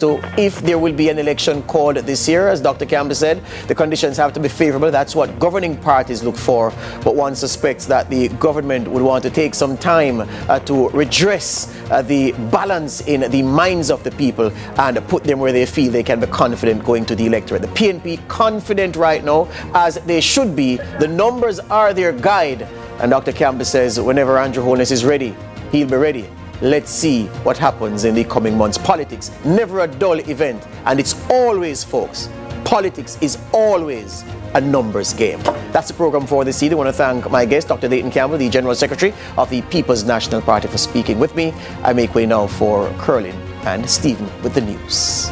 to if there will be an election called this year. As Dr. Campbell said, the conditions have to be favorable. That's what governing parties look for. But one suspects that the government would want to take some time to redress the balance in the minds of the people and put them where they feel they can be confident going to the electorate. The PNP confident right now, as they should be. The numbers are their guide. And Dr. Campbell says whenever Andrew Holness is ready, he'll be ready. Let's see what happens in the coming months. Politics, never a dull event. And it's always, folks, politics is always a numbers game. That's the program for this evening. I want to thank my guest, Dr. Dayton Campbell, the General Secretary of the People's National Party, for speaking with me. I make way now for Curlin and Stephen with the news.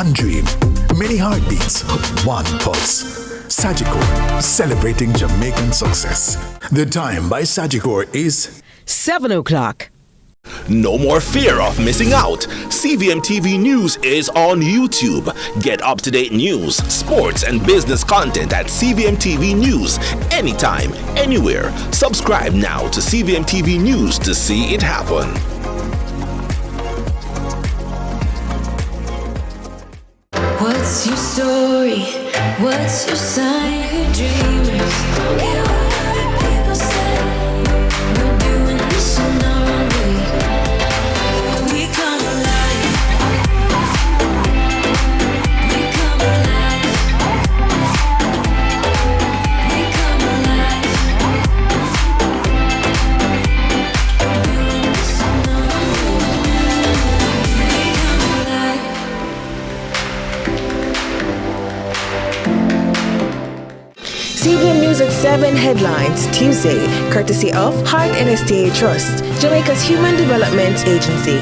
One dream, many heartbeats, one pulse. Sagicor, celebrating Jamaican success. The time by Sagicor is 7 o'clock. No more fear of missing out. CVM TV News is on YouTube. Get up-to-date news, sports, and business content at CVM TV News anytime, anywhere. Subscribe now to CVM TV News to see it happen. What's your story? What's your sign? We're dreamers. Don't care what other people say. We're doing this in our own way. We come alive. We come alive. We come alive. We're doing this in our own way. We come alive. CVM News at 7 headlines Tuesday, courtesy of Heart NSTA Trust, Jamaica's Human Development Agency.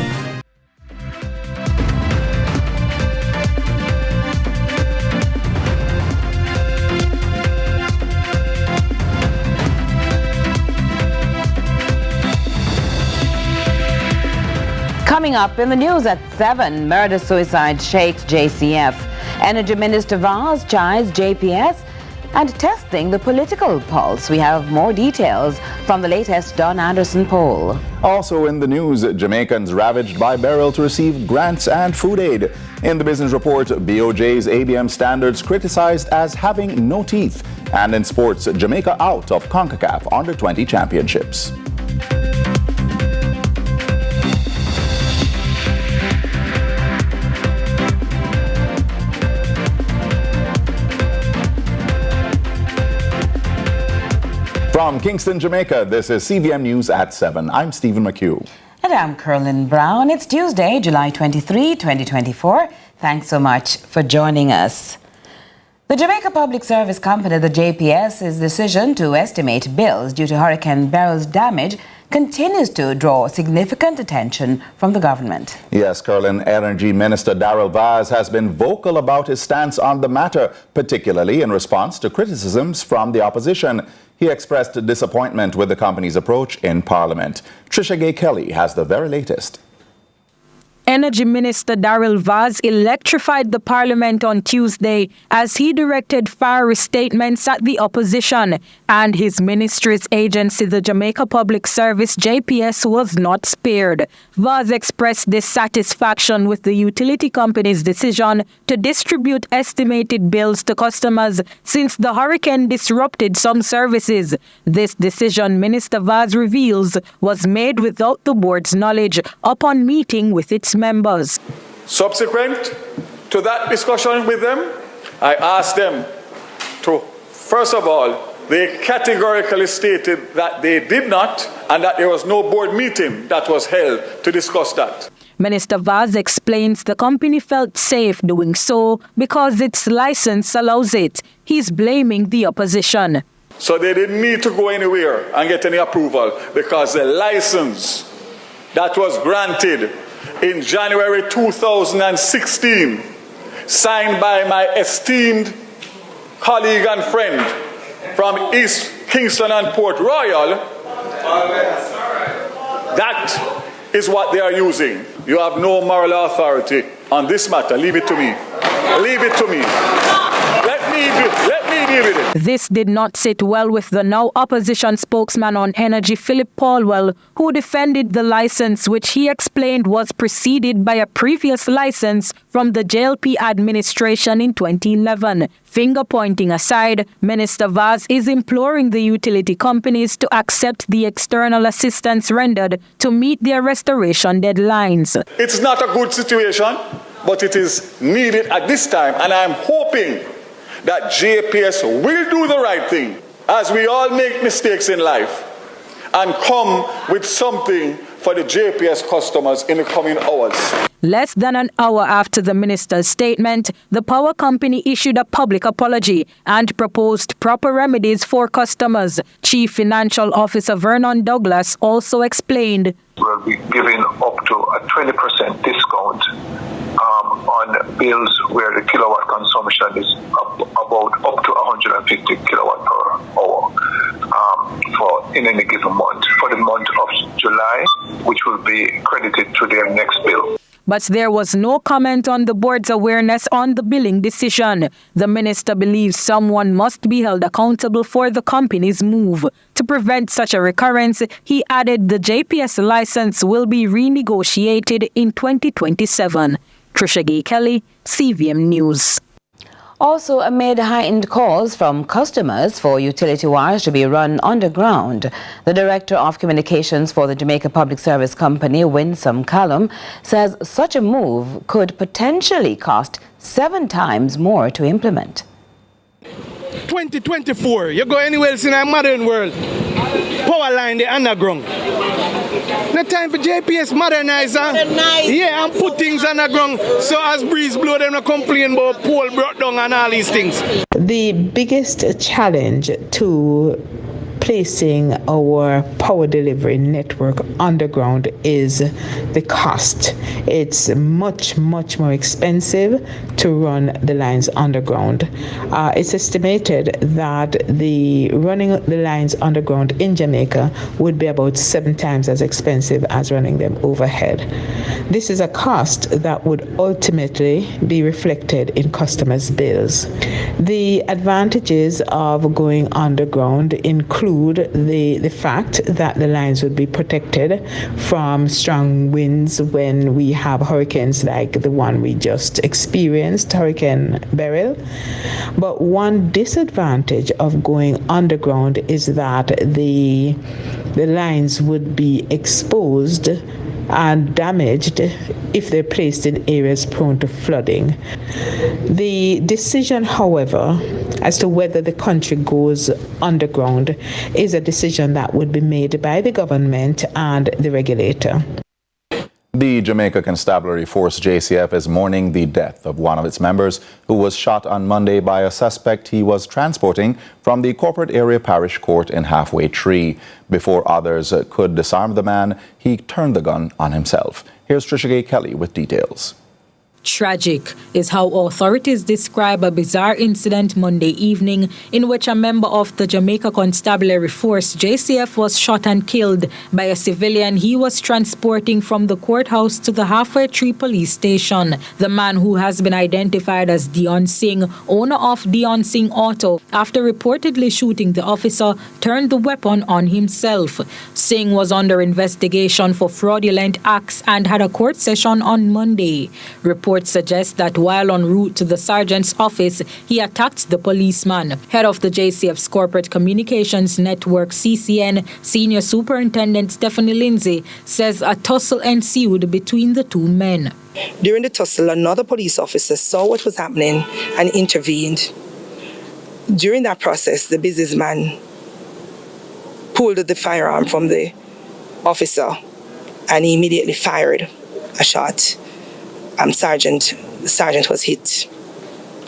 Coming up in the news at 7, murder-suicide shakes JCF. Energy Minister Vaz chides JPS and testing the political pulse. We have more details from the latest Don Anderson poll. Also in the news, Jamaicans ravaged by beryl to receive grants and food aid. In the business report, BOJ's ABM standards criticized as having no teeth. And in sports, Jamaica out of CONCACAF Under-20 Championships. From Kingston, Jamaica, this is CVM News at 7. I'm Stephen McHugh. And I'm Curlin Brown. It's Tuesday, July 23, 2024. Thanks so much for joining us. The Jamaica Public Service Company, the JPS's decision to estimate bills due to Hurricane Beryl's damage continues to draw significant attention from the government. Yes, Curlin, Energy Minister Darrell Vaz has been vocal about his stance on the matter, particularly in response to criticisms from the opposition. He expressed disappointment with the company's approach in Parliament. Trisha Gay Kelly has the very latest. Energy Minister Darrell Vaz electrified the Parliament on Tuesday as he directed fiery statements at the opposition, and his ministry's agency, the Jamaica Public Service JPS, was not spared. Vaz expressed dissatisfaction with the utility company's decision to distribute estimated bills to customers since the hurricane disrupted some services. This decision, Minister Vaz reveals, was made without the board's knowledge upon meeting with its members. Subsequent to that discussion with them, I asked them to, first of all, they categorically stated that they did not and that there was no board meeting that was held to discuss that. Minister Vaz explains the company felt safe doing so because its license allows it. He's blaming the opposition. So they didn't need to go anywhere and get any approval because the license that was granted in January 2016, signed by my esteemed colleague and friend from East Kingston and Port Royal, That is what they are using. You have no moral authority on this matter. Leave it to me. Leave it to me. Let me deal with it. This did not sit well with the now opposition spokesman on energy, Philip Paulwell, who defended the license, which he explained was preceded by a previous license from the JLP administration in 2011. Finger pointing aside, Minister Vaz is imploring the utility companies to accept the external assistance rendered to meet their restoration deadlines. It's not a good situation, but it is needed at this time, and I'm hoping that JPS will do the right thing, as we all make mistakes in life, and come with something for the JPS customers in the coming hours. Less than an hour after the minister's statement, the power company issued a public apology and proposed proper remedies for customers. Chief Financial Officer Vernon Douglas also explained. We'll be giving up to a 20% discount on bills where the kilowatt consumption is about up to 150 kilowatt per hour for in any given month. For the month of July, which will be credited to their next bill. But there was no comment on the board's awareness on the billing decision. The minister believes someone must be held accountable for the company's move. To prevent such a recurrence, he added the JPS license will be renegotiated in 2027. Trisha Gay Kelly, CVM News. Also, amid heightened calls from customers for utility wires to be run underground, the Director of Communications for the Jamaica Public Service Company, Winsome Callum, says such a move could potentially cost 7 times more to implement. 2024, you go anywhere else in a modern world, power line the underground. No time for JPS modernizer. Yeah, and put things underground so as breeze blow, them not complain about pole brought down and all these things. The biggest challenge to placing our power delivery network underground is the cost. It's much more expensive to run the lines underground. It's estimated that the running the lines underground in Jamaica would be about 7 times as expensive as running them overhead. This is a cost that would ultimately be reflected in customers' bills. The advantages of going underground include the fact that the lines would be protected from strong winds when we have hurricanes like the one we just experienced, Hurricane Beryl. But one disadvantage of going underground is that the lines would be exposed and damaged if they're placed in areas prone to flooding. The decision, however, as to whether the country goes underground is a decision that would be made by the government and the regulator. The Jamaica Constabulary Force JCF is mourning the death of one of its members who was shot on Monday by a suspect he was transporting from the corporate area parish court in Halfway Tree. Before others could disarm the man, he turned the gun on himself. Here's Trisha Gay Kelly with details. Tragic is how authorities describe a bizarre incident Monday evening in which a member of the Jamaica Constabulary Force JCF was shot and killed by a civilian he was transporting from the courthouse to the Halfway Tree police station. The man, who has been identified as Dion Singh, owner of Dion Singh Auto, after reportedly shooting the officer, turned the weapon on himself. Singh was under investigation for fraudulent acts and had a court session on Monday. Reports suggest that while en route to the sergeant's office, he attacked the policeman. Head of the JCF's Corporate Communications Network, CCN, Senior Superintendent Stephanie Lindsay, says a tussle ensued between the two men. During the tussle, another police officer saw what was happening and intervened. During that process, the businessman pulled the firearm from the officer and he immediately fired a shot. The sergeant was hit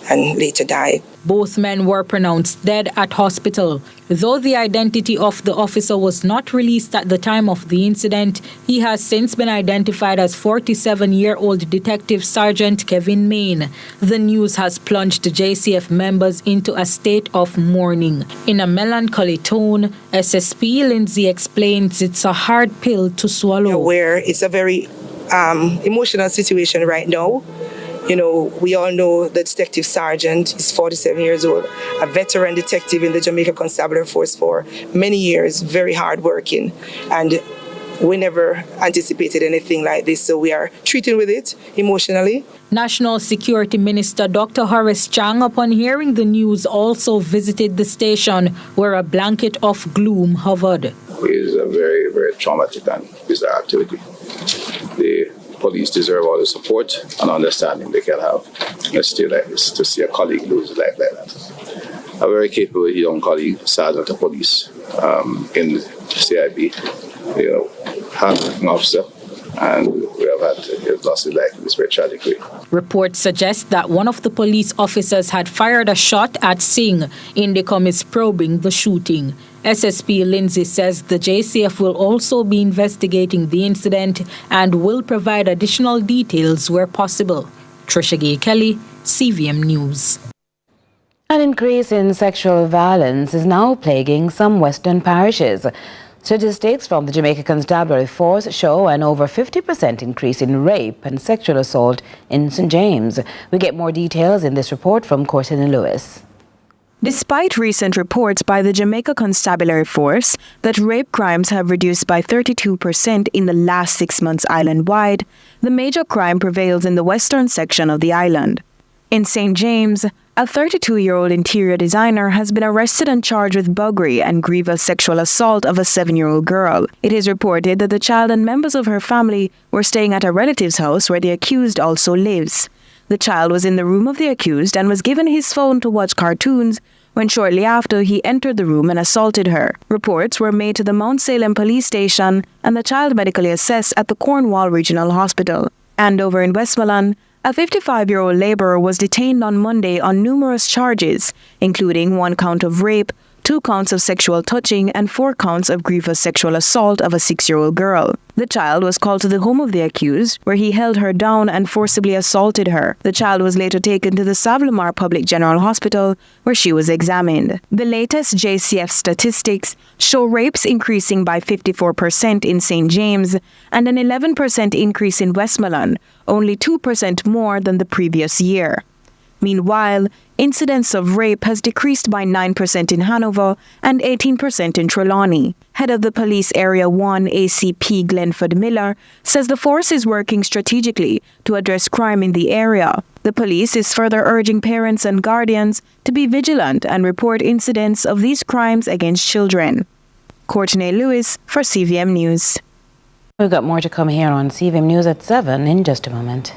and later died. Both men were pronounced dead at hospital. Though the identity of the officer was not released at the time of the incident, he has since been identified as 47-year-old Detective Sergeant Kevin Main. The news has plunged JCF members into a state of mourning. In a melancholy tone, SSP Lindsay explains it's a hard pill to swallow. Where it's a very emotional situation right now. You know, we all know the Detective Sergeant is 47 years old, a veteran detective in the Jamaica Constabulary Force for many years, very hardworking, and we never anticipated anything like this, so we are treating with it emotionally. National Security Minister Dr. Horace Chang, upon hearing the news, also visited the station where a blanket of gloom hovered. It is a very, very traumatic and bizarre activity. The police deserve all the support and understanding they can have. It's still like this, to see a colleague lose his life like that. A very capable young colleague, sergeant of police in CIB, hard-working officer, and we have had to lost his life in this very tragic way. Reports suggest that one of the police officers had fired a shot at Singh. Indicom is probing the shooting. SSP Lindsay says the JCF will also be investigating the incident and will provide additional details where possible. Trisha Gay Kelly, CVM News. An increase in sexual violence is now plaguing some western parishes. Statistics from the Jamaica Constabulary Force show an over 50% increase in rape and sexual assault in St. James. We get more details in this report from Courtney Lewis. Despite recent reports by the Jamaica Constabulary Force that rape crimes have reduced by 32% in the last 6 months island-wide, the major crime prevails in the western section of the island. In St. James, a 32-year-old interior designer has been arrested and charged with buggery and grievous sexual assault of a 7-year-old girl. It is reported that the child and members of her family were staying at a relative's house where the accused also lives. The child was in the room of the accused and was given his phone to watch cartoons when shortly after he entered the room and assaulted her. Reports were made to the Mount Salem police station and the child medically assessed at the Cornwall Regional Hospital. And over in Westmoreland, a 55-year-old laborer was detained on Monday on numerous charges, including 1 count of rape, 2 counts of sexual touching, and 4 counts of grievous sexual assault of a 6-year-old girl. The child was called to the home of the accused, where he held her down and forcibly assaulted her. The child was later taken to the Savlamar Public General Hospital, where she was examined. The latest JCF statistics show rapes increasing by 54% in St. James and an 11% increase in Westmoreland, only 2% more than the previous year. Meanwhile, incidence of rape has decreased by 9% in Hanover and 18% in Trelawney. Head of the Police Area 1 ACP Glenford Miller says the force is working strategically to address crime in the area. The police is further urging parents and guardians to be vigilant and report incidents of these crimes against children. Courtney Lewis for CVM News. We've got more to come here on CVM News at 7 in just a moment.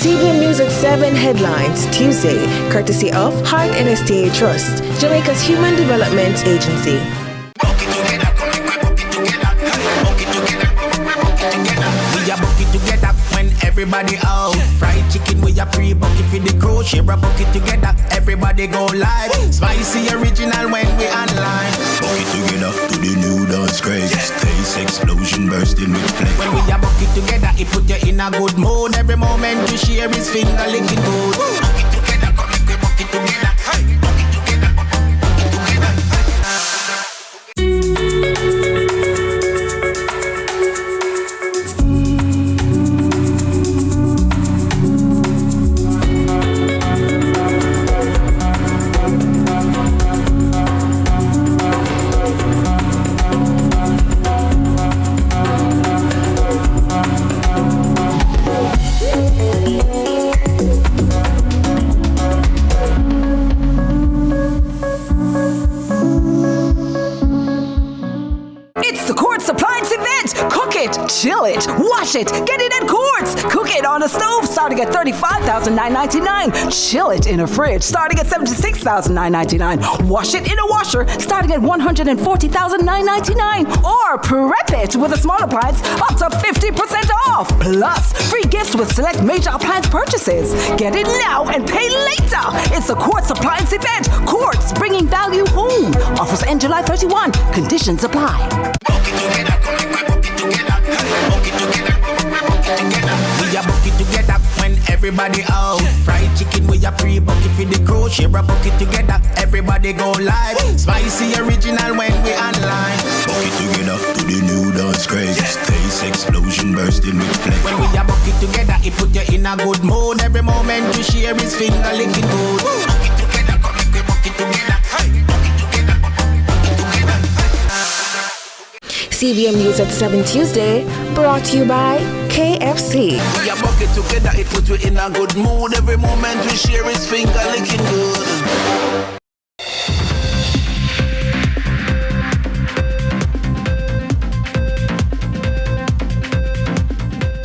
CVM News at 7 headlines Tuesday, courtesy of Heart and STA Trust, Jamaica's Human Development Agency. Everybody out, fried chicken with a pre-bucket for the crew. Share a bucket together, everybody go live. Spicy original when we online. Bucket together to the new dance craze. Taste explosion bursting with flame. When we a bucket together, it put you in a good mood. Every moment you share is finger licking good. Bucket together, come make we bucket together. Hey, bucket together, bucket together. Chill it, wash it, get it at Quartz. Cook it on a stove starting at $35,999. Chill it in a fridge starting at $76,999. Wash it in a washer starting at $140,999. Or prep it with a small appliance up to 50% off. Plus, free gifts with select major appliance purchases. Get it now and pay later. It's the Quartz Appliance event. Quartz, bringing value home. Offers end July 31. Conditions apply. We a bucket together when everybody out. Fried chicken we a pre-bucket for the crew. Share a bucket together, everybody go live. Spicy original when we online. Bucket together to the new dance craze. Taste explosion bursting with flavor. When we a bucket together, it put you in a good mood. Every moment you share is finger licking good. Bucket together, come make we bucket together. CVM News at 7 Tuesday, brought to you by KFC. We a bucket together, it put you in a good mood. Every moment we share is finger licking good.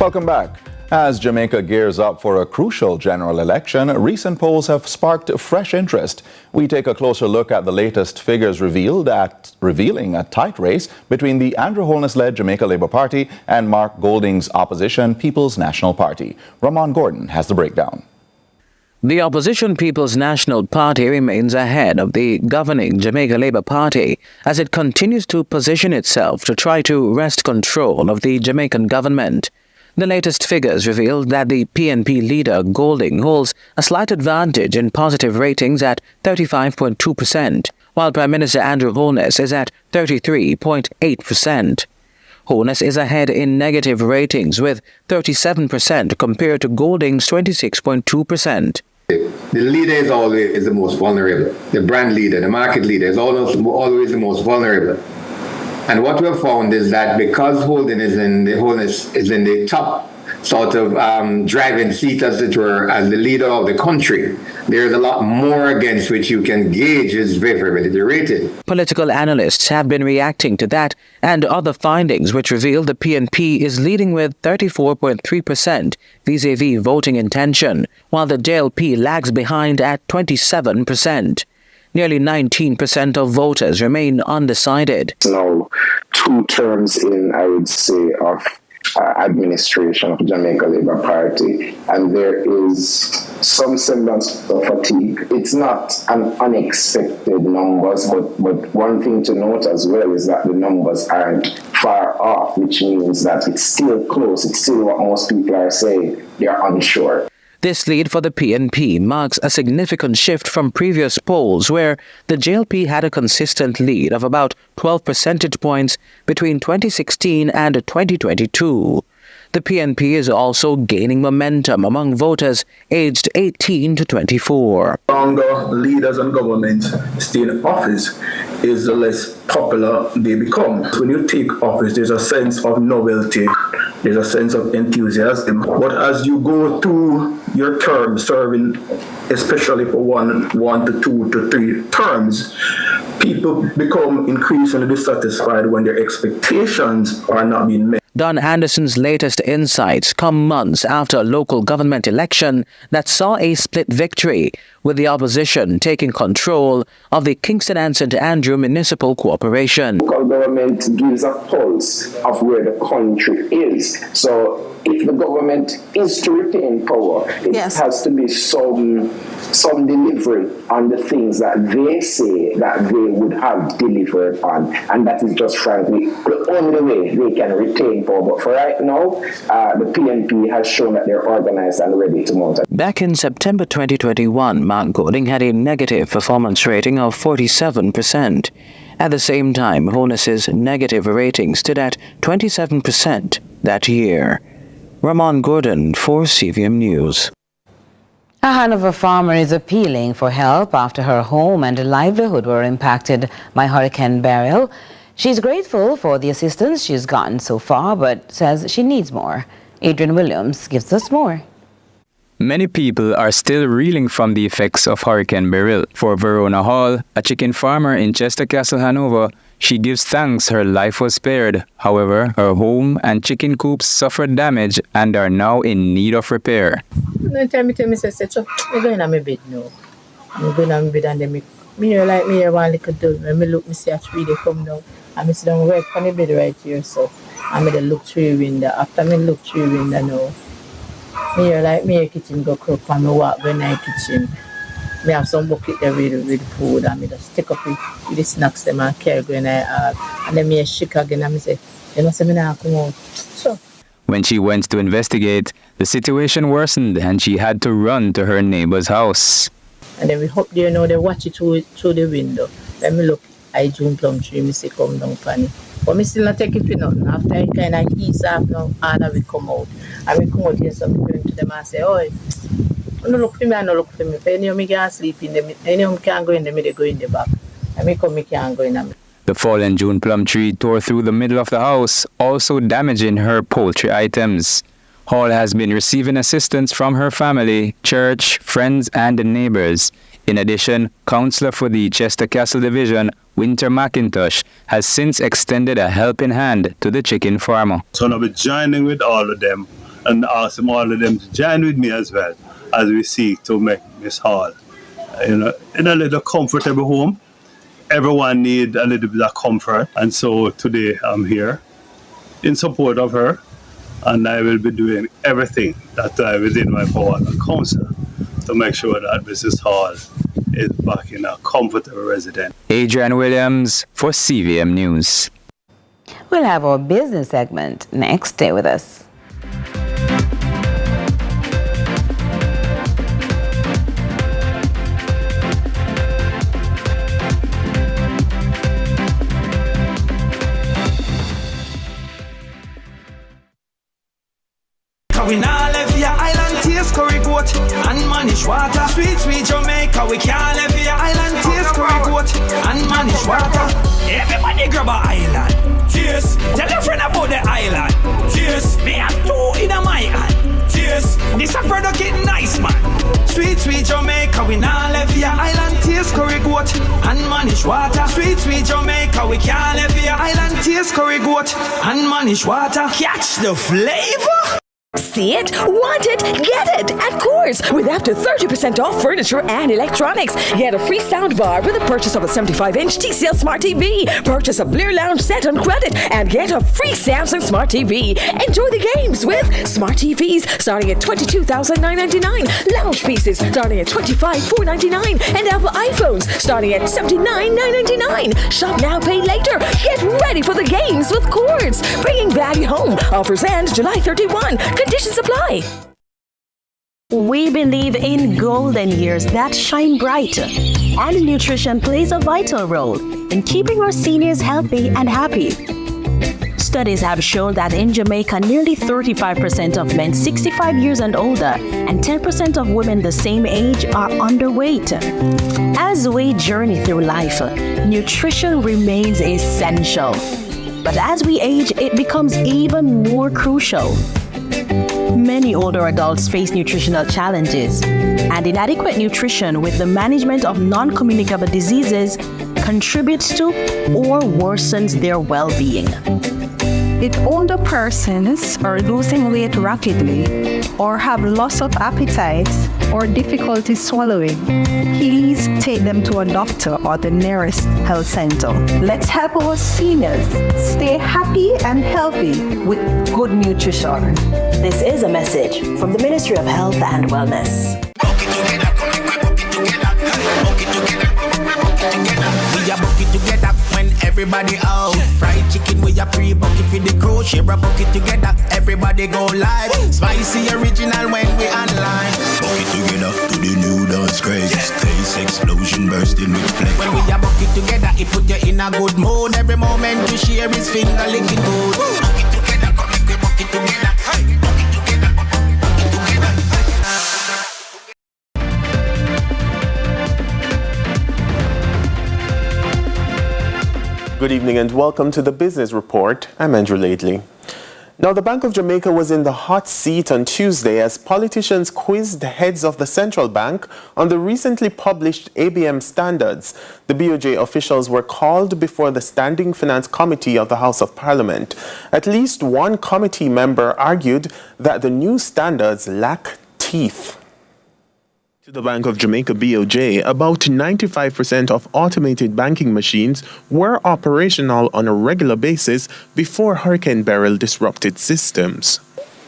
Welcome back. As Jamaica gears up for a crucial general election, recent polls have sparked fresh interest. We take a closer look at the latest figures revealing a tight race between the Andrew Holness-led Jamaica Labour Party and Mark Golding's opposition People's National Party. Ramon Gordon has the breakdown. The opposition People's National Party remains ahead of the governing Jamaica Labour Party as it continues to position itself to try to wrest control of the Jamaican government. The latest figures reveal that the PNP leader Golding holds a slight advantage in positive ratings at 35.2%, while Prime Minister Andrew Holness is at 33.8%. Holness is ahead in negative ratings with 37% compared to Golding's 26.2%. The leader is always the most vulnerable. The brand leader, the market leader is always the most vulnerable. And what we've found is that because Holness is in the top sort of driving seat, as it were, as the leader of the country, there's a lot more against which you can gauge his favorability rating. Political analysts have been reacting to that and other findings which reveal the PNP is leading with 34.3% vis-a-vis voting intention, while the JLP lags behind at 27%. Nearly 19% of voters remain undecided. Now, 2 terms in, I would say, of administration of the Jamaica Labour Party, and there is some semblance of fatigue. It's not an unexpected numbers, but one thing to note as well is that the numbers aren't far off, which means that it's still close. It's still what most people are saying. They're unsure. This lead for the PNP marks a significant shift from previous polls where the JLP had a consistent lead of about 12 percentage points between 2016 and 2022. The PNP is also gaining momentum among voters aged 18 to 24. The longer leaders and government stay in office is the less popular they become. When you take office, there's a sense of novelty, there's a sense of enthusiasm. But as you go through your term serving, especially for one to 2 to 3 terms, people become increasingly dissatisfied when their expectations are not being met. Don Anderson's latest insights come months after a local government election that saw a split victory, with the opposition taking control of the Kingston and St. Andrew Municipal Corporation. Local government gives a pulse of where the country is. So if the government is to retain power, it has to be some delivery on the things that they say that they would have delivered on. And that is just frankly the only way they can retain power. But for right now, the PNP has shown that they're organized and ready to mount. Back in September 2021, Mark Golding had a negative performance rating of 47%. At the same time, Holness's negative rating stood at 27% that year. Ramon Gordon for CVM News. A Hanover farmer is appealing for help after her home and livelihood were impacted by Hurricane Beryl. She's grateful for the assistance she's gotten so far, but says she needs more. Adrian Williams gives us more. Many people are still reeling from the effects of Hurricane Beryl. For Verona Hall, a chicken farmer in Chester Castle, Hanover, she gives thanks her life was spared. However, her home and chicken coops suffered damage and are now in need of repair. No time me tell me say so me going on my bed now. I'm going on my bed and then me like me here one little dog. When me look me see a tree they come down and me sit down right on the bed right here so and me dey look through the window. After me look through the window now, me here like me here kitchen go crook and me walk go in the kitchen. Me have some bucket there with food and me just take up with the snacks them and carry go in the and then me shake again and me say, you know say me nah come out. So When she went to investigate, the situation worsened and she had to run to her neighbor's house. and then we hope there now they watch it through the window. Let me look I June plum tree, me say come down pan it. But me still not take it for nothing. After it kind of ease off now, harder we come out. And we come out here, so we going to them and say, oh, no look for me, I no look for me. If any of me can sleep in the any of me can go in the middle, go in the back. And me come, me can't go in the middle. The fallen June plum tree tore through the middle of the house, also damaging her poultry items. Hall has been receiving assistance from her family, church, friends, and the neighbors. In addition, Councillor for the Chester Castle Division, Winter McIntosh, has since extended a helping hand to the chicken farmer. So I'll be joining with all of them and asking all of them to join with me as well as we seek to make Miss Hall in a little comfortable home. Everyone needs a little bit of comfort, and so today I'm here in support of her, and I will be doing everything that I within my power as a councillor to make sure that Mrs. Hall is back in a comfortable residence. Adrian Williams for CVM News. We'll have our business segment next. Stay with us. We now left your island taste curry goat and manage water. Sweet, sweet Jamaica, we can't leave your island taste curry goat and manage water. Everybody grab a island. Cheers. Tell a friend about the island. Cheers. Me have two in my hand. Cheers. This a product it nice man. Sweet, sweet Jamaica, we now left your island taste curry goat and manage water. Sweet, sweet Jamaica, we can't leave your island taste curry goat and manage water. Catch the flavor. See it? Want it? Get it! At Coors, with up to 30% off furniture and electronics. Get a free soundbar with the purchase of a 75-inch TCL Smart TV. Purchase a Blair Lounge set on credit and get a free Samsung Smart TV. Enjoy the games with Smart TVs starting at $22,999, lounge pieces starting at $25,499, and Apple iPhones starting at $79,999. Shop now, pay later. Get ready for the games with Coors. Bringing value home. Offers end July 31. Conditions apply. We believe in golden years that shine bright, and nutrition plays a vital role in keeping our seniors healthy and happy. Studies have shown that in Jamaica, nearly 35% of men 65 years and older and 10% of women the same age are underweight. As we journey through life, nutrition remains essential. But as we age, it becomes even more crucial. Many older adults face nutritional challenges, and inadequate nutrition with the management of non-communicable diseases contributes to or worsens their well-being. If older persons are losing weight rapidly or have loss of appetite or difficulty swallowing, please take them to a doctor or the nearest health center. Let's help our seniors stay happy and healthy with good nutrition. This is a message from the Ministry of Health and Wellness. We are bucket together when everybody out. Fried chicken with a pre-bucket for the crew. Share a bucket together, everybody go live. Spicy original when we online. Bucket together to the new dance craze. Taste explosion bursting with flavor. When we are bucket together, it put you in a good mood. Every moment you share is finger licking good. Bucket together, come make we bucket together. Hey. Good evening and welcome to the Business Report. I'm Andrew Lately. Now, the Bank of Jamaica was in the hot seat on Tuesday as politicians quizzed the heads of the central bank on the recently published ABM standards. The BOJ officials were called before the Standing Finance Committee of the House of Parliament. At least one committee member argued that the new standards lack teeth. To the Bank of Jamaica BOJ, about 95% of automated banking machines were operational on a regular basis before Hurricane Beryl disrupted systems.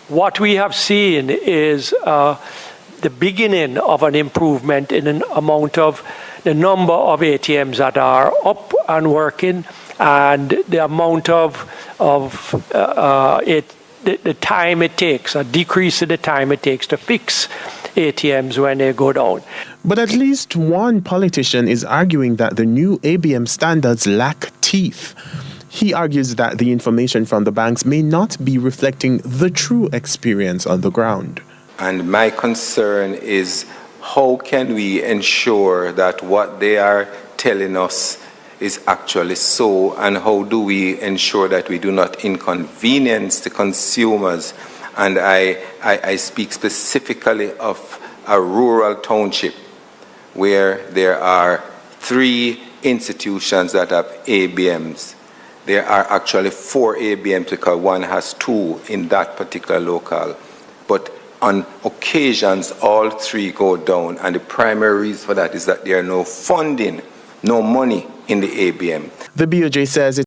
What we have seen is the beginning of an improvement in an amount of the number of ATMs that are up and working, and the amount of the time it takes, a decrease in the time it takes to fix ATMs when they go down. But at least one politician is arguing that the new ABM standards lack teeth. He argues that the information from the banks may not be reflecting the true experience on the ground. And my concern is, how can we ensure that what they are telling us is actually so, and how do we ensure that we do not inconvenience the consumers? And I speak specifically of a rural township where there are 3 institutions that have ABMs. There are actually 4 ABMs because one has 2 in that particular locale. But on occasions, all 3 go down, and the primary reason for that is that there are no funding, no money in the ABM. The BOJ says